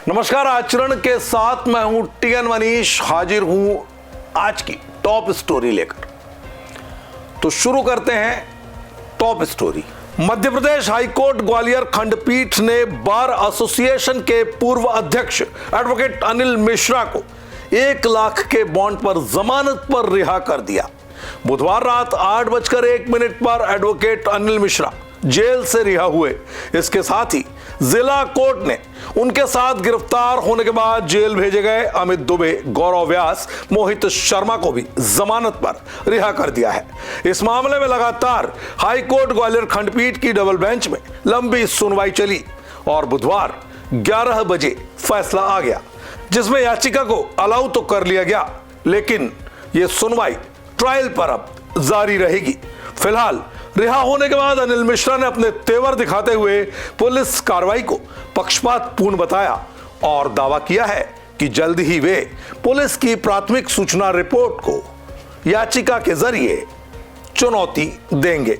नमस्कार, आचरण के साथ मैं हूं टीएन मनीष, हाजिर हूं आज की टॉप स्टोरी लेकर। तो शुरू करते हैं top story. Madhya Pradesh high court Gwalior खंडपीठ ने बार एसोसिएशन के पूर्व अध्यक्ष एडवोकेट अनिल मिश्रा को 1 लाख के बॉन्ड पर जमानत पर रिहा कर दिया। बुधवार रात 8:01 पर एडवोकेट अनिल मिश्रा जेल से रिहा हुए। इसके साथ ही जिला कोर्ट ने उनके साथ गिरफ्तार होने के बाद जेल भेजे गए अमित दुबे, गौरव व्यास, मोहित शर्मा को भी जमानत पर रिहा कर दिया है। इस मामले में लगातार हाईकोर्ट ग्वालियर खंडपीठ की डबल बेंच में लंबी सुनवाई चली और बुधवार 11 बजे फैसला आ गया, जिसमें याचिका को अलाउ तो कर लिया गया, लेकिन यह सुनवाई ट्रायल पर अब जारी रहेगी। फिलहाल रिहा होने के बाद अनिल मिश्रा ने अपने तेवर दिखाते हुए पुलिस कार्रवाई को पक्षपातपूर्ण बताया और दावा किया है कि जल्द ही वे पुलिस की प्राथमिक सूचना रिपोर्ट को याचिका के जरिए चुनौती देंगे।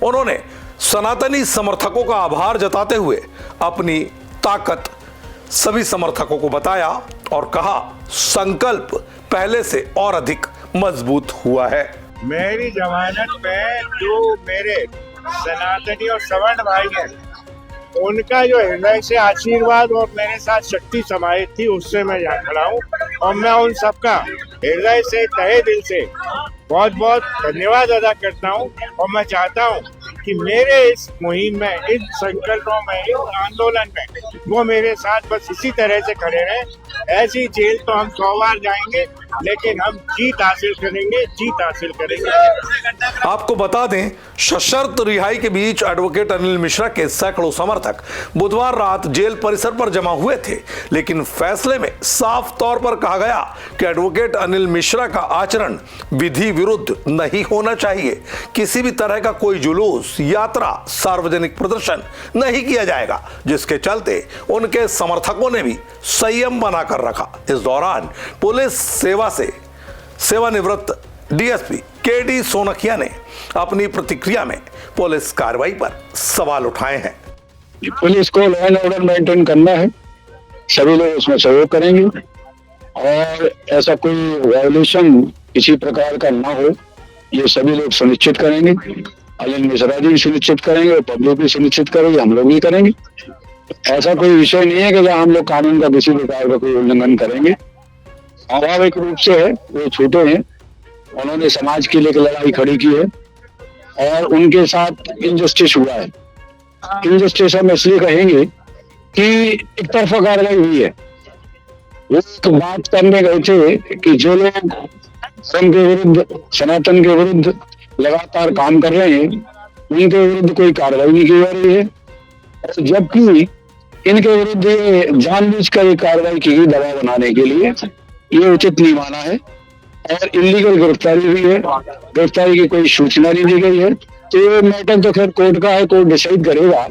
उन्होंने सनातनी समर्थकों का आभार जताते हुए अपनी ताकत सभी समर्थकों को बताया और कहा, संकल्प पहले से और अधिक मजबूत हुआ है। मेरी जमानत में जो मेरे सनातनी और सवर्ण भाई हैं, उनका जो हृदय से आशीर्वाद और मेरे साथ शक्ति समाहित थी, उससे मैं यहाँ खड़ा हूँ और मैं उन सबका हृदय से, तहे दिल से बहुत बहुत धन्यवाद अदा करता हूँ। और मैं चाहता हूँ कि मेरे इस मुहिम में, इस संकल्पों में, इस आंदोलन में वो मेरे साथ बस इसी तरह से खड़े रहें। ऐसी जेल तो हम 100 बार जाएंगे, लेकिन हम जीत हासिल करेंगे। आपको बता दें, सशर्त रिहाई के बीच एडवोकेट अनिल मिश्रा के सैकड़ों समर्थक बुधवार रात जेल परिसर पर जमा हुए थे, लेकिन फैसले में साफ तौर पर कहा गया कि एडवोकेट अनिल मिश्रा का आचरण विधि विरुद्ध नहीं होना चाहिए। किसी भी तरह का कोई जुलूस, यात्रा, सार्वजनिक प्रदर्शन नहीं किया जाएगा, जिसके चलते उनके समर्थकों ने भी संयम बनाकर रखा। इस दौरान पुलिस सेवा से सेवानिवृत्त डीएसपी केडी सोनकिया ने अपनी प्रतिक्रिया में पुलिस कार्रवाई पर सवाल उठाए हैं। पुलिस को लॉ एंड ऑर्डर मेंटेन करना है, सभी लोग उसमें सहयोग करेंगे और ऐसा कोई वायोलेशन किसी प्रकार का ना हो, ये सभी लोग सुनिश्चित करेंगे। अनिल मिश्रा जी सुनिश्चित करेंगे, पब्लिक भी सुनिश्चित करेंगे, हम लोग भी करेंगे। ऐसा कोई विषय नहीं है कि जहाँ हम लोग कानून का किसी प्रकार का कोई उल्लंघन करेंगे। स्वाभाविक रूप से है, वो छोटे हैं, उन्होंने समाज के लिए एक लड़ाई खड़ी की है और उनके साथ इनजस्टिस हुआ है। इनजस्टिस हम इसलिए कहेंगे कि एक तरफा कार्रवाई हुई है। वो बात करने गए थे कि जो लोग धर्म के विरुद्ध, सनातन के विरुद्ध लगातार काम कर रहे हैं, उनके विरुद्ध कोई कार्रवाई नहीं की जा रही है, जबकि इनके विरुद्ध ये जानबूझकर ये कार्रवाई की गई दबाव बनाने के लिए। ये उचित नहीं माना है और इलीगल गिरफ्तारी हुई है, गिरफ्तारी की कोई सूचना नहीं दी गई है। तो ये मैटर तो खैर कोर्ट का है, कोर्ट डिसाइड करेगा,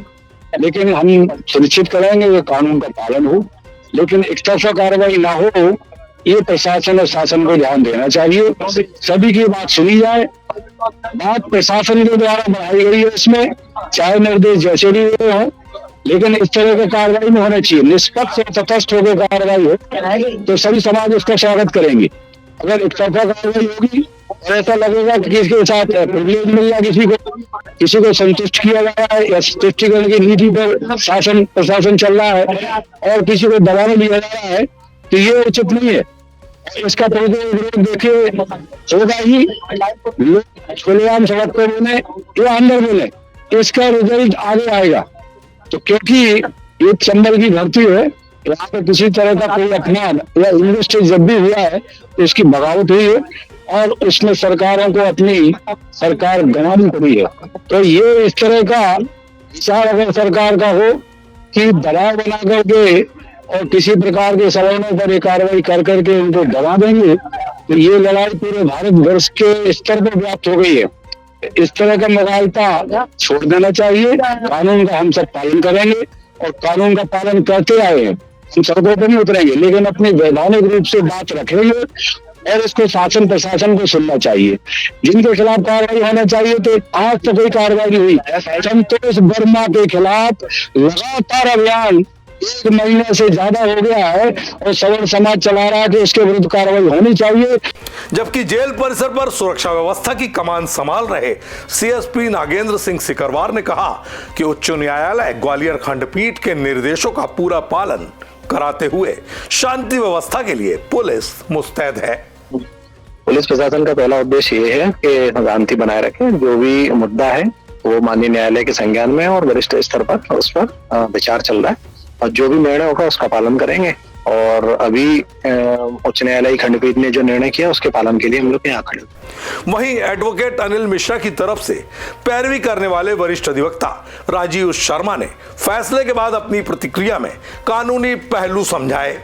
लेकिन हम सुनिश्चित कराएंगे कि कानून का पालन हो, लेकिन एक तरफा कार्रवाई ना हो, ये प्रशासन और शासन को ध्यान देना चाहिए। सभी की बात सुनी जाए। बात प्रशासन के द्वारा बढ़ाई गई है, इसमें चाहे निर्देश जैसे भी हुए हो, लेकिन इस तरह की कार्रवाई में होना चाहिए। निष्पक्ष और तटस्थ होकर कार्रवाई हो तो सभी समाज उसका स्वागत करेंगे। अगर एक तरफा कार्रवाई होगी और ऐसा लगेगा कि किसी के साथ प्रिविलेज मिल गया, किसी को संतुष्ट किया जा रहा है या तुष्टिकरण की नीति पर शासन प्रशासन चल रहा है और किसी को दबाव दिया जा रहा है, तो ये उचित नहीं है। इसका विरोध देखिए होगा ही, लोग खुलेआम सड़क पर बोले या अंदर बोले, इसका रिजल्ट आगे आएगा। तो क्योंकि ये चंबल की धरती है, यहाँ पे किसी तरह का कोई अपमान या इन्वेस्टेज जब भी हुआ है तो इसकी बगावत हुई है और उसमें सरकारों को अपनी सरकार गंवानी पड़ी है। तो ये इस तरह का विचार अगर सरकार का हो कि दबाव बना करके और किसी प्रकार के सवालों पर कार्रवाई कर करके उनको दबा देंगे, तो ये लड़ाई पूरे भारत वर्ष के स्तर पर व्याप्त हो गई है। इस तरह का मुगालता छोड़ देना चाहिए। कानून का हम सब पालन करेंगे और कानून का पालन करते आए हैं। हम सड़कों पर नहीं उतरेंगे, लेकिन अपनी वैधानिक रूप से बात रखेंगे और इसको शासन प्रशासन को सुनना चाहिए। जिनके खिलाफ कार्रवाई होना चाहिए तो आज तो कोई कार्रवाई नहीं हुई। संतोष वर्मा के खिलाफ लगातार अभियान 1 महीने से ज्यादा हो गया है और सवर्ण समाज चला रहा है कि उसके विरुद्ध कार्रवाई होनी चाहिए। जबकि जेल परिसर पर सुरक्षा व्यवस्था की कमान संभाल रहे सीएसपी नागेंद्र सिंह सिकरवार ने कहा कि उच्च न्यायालय ग्वालियर खंडपीठ के निर्देशों का पूरा पालन कराते हुए शांति व्यवस्था के लिए पुलिस मुस्तैद है। पुलिस प्रशासन का पहला उद्देश्य ये है कि शांति बनाए रखें। जो भी मुद्दा है वो माननीय न्यायालय के संज्ञान में और वरिष्ठ स्तर पर उस पर विचार चल रहा है और जो भी निर्णय होगा उसका पालन करेंगे। और अभी उच्च न्यायालय खंडपीठ ने जो निर्णय किया उसके पालन के लिए हम लोग यहाँ खड़े। वहीं एडवोकेट अनिल मिश्रा की तरफ से पैरवी करने वाले वरिष्ठ अधिवक्ता राजीव शर्मा ने फैसले के बाद अपनी प्रतिक्रिया में कानूनी पहलू समझाए,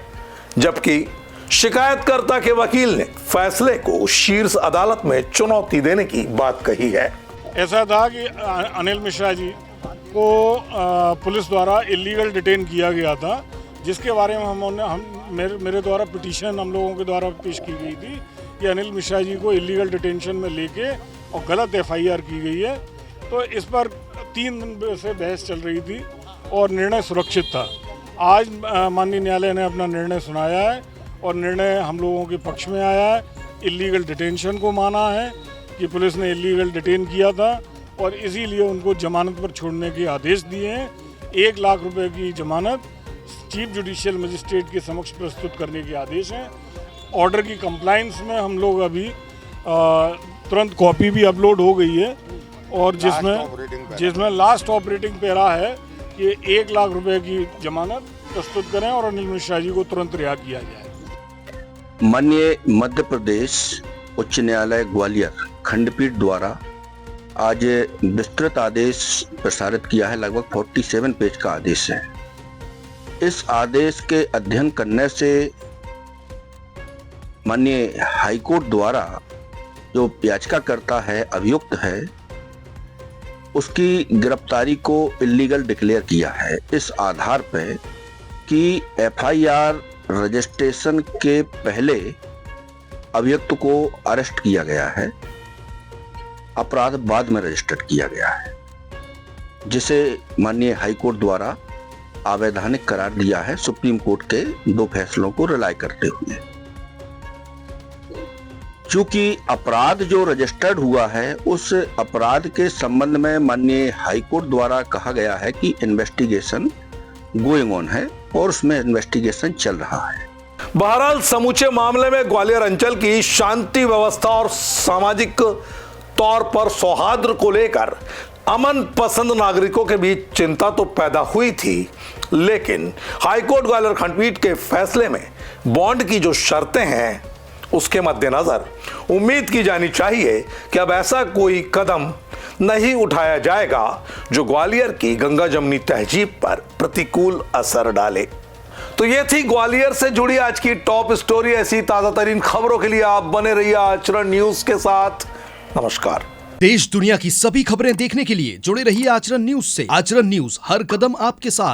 जबकि शिकायतकर्ता के वकील ने फैसले को शीर्ष अदालत में चुनौती देने की बात कही है। ऐसा था कि अनिल मिश्रा जी को पुलिस द्वारा इलीगल डिटेन किया गया था, जिसके बारे में मेरे द्वारा पिटीशन हम लोगों के द्वारा पेश की गई थी कि अनिल मिश्रा जी को इलीगल डिटेंशन में लेके और गलत एफआईआर की गई है। तो इस पर 3 दिन से बहस चल रही थी और निर्णय सुरक्षित था। आज माननीय न्यायालय ने अपना निर्णय सुनाया है और निर्णय हम लोगों के पक्ष में आया है। इलीगल डिटेंशन को माना है कि पुलिस ने इलीगल डिटेन किया था और इसीलिए उनको जमानत पर छोड़ने के आदेश दिए हैं। 1 लाख रुपए की जमानत चीफ जुडिशियल मजिस्ट्रेट के समक्ष प्रस्तुत करने के आदेश हैं। ऑर्डर की कंप्लायंस में हम लोग अभी तुरंत कॉपी भी अपलोड हो गई है और जिसमें लास्ट ऑपरेटिंग पैरा है कि 1 लाख रुपए की जमानत प्रस्तुत करें और अनिल मिश्रा जी को तुरंत रिहा किया जाए। माननीय मध्य प्रदेश उच्च न्यायालय ग्वालियर खंडपीठ द्वारा आज विस्तृत आदेश प्रसारित किया है। लगभग 47 पेज का आदेश है। इस आदेश के अध्ययन करने से माननीय हाईकोर्ट द्वारा जो याचिकाकर्ता है, अभियुक्त है, उसकी गिरफ्तारी को इलीगल डिक्लेयर किया है इस आधार पर कि एफआईआर रजिस्ट्रेशन के पहले अभियुक्त को अरेस्ट किया गया है, अपराध बाद में रजिस्टर्ड किया गया है, जिसे माननीय हाईकोर्ट द्वारा अवैधानिक करार दिया है सुप्रीम कोर्ट के 2 फैसलों को रिलाय करते हुए। चूंकि अपराध जो रजिस्टर्ड हुआ है उस अपराध के संबंध में माननीय हाईकोर्ट द्वारा कहा गया है कि इन्वेस्टिगेशन गोइंग ऑन है और उसमें इन्वेस्टिगेशन चल रहा है। बहरहाल समूचे मामले में ग्वालियर अंचल की शांति व्यवस्था और सामाजिक तौर पर सौहार्द को लेकर अमन पसंद नागरिकों के बीच चिंता तो पैदा हुई थी, लेकिन हाईकोर्ट ग्वालियर खंडपीठ के फैसले में बॉन्ड की जो शर्तें हैं उसके मद्देनजर उम्मीद की जानी चाहिए कि अब ऐसा कोई कदम नहीं उठाया जाएगा जो ग्वालियर की गंगा जमुनी तहजीब पर प्रतिकूल असर डाले। तो ये थी ग्वालियर से जुड़ी आज की टॉप स्टोरी। ऐसी ताजा तरीन खबरों के लिए आप बने रहिए आचरण न्यूज के साथ। नमस्कार। देश दुनिया की सभी खबरें देखने के लिए जुड़े रहिए आचरण न्यूज से। आचरण न्यूज, हर कदम आपके साथ।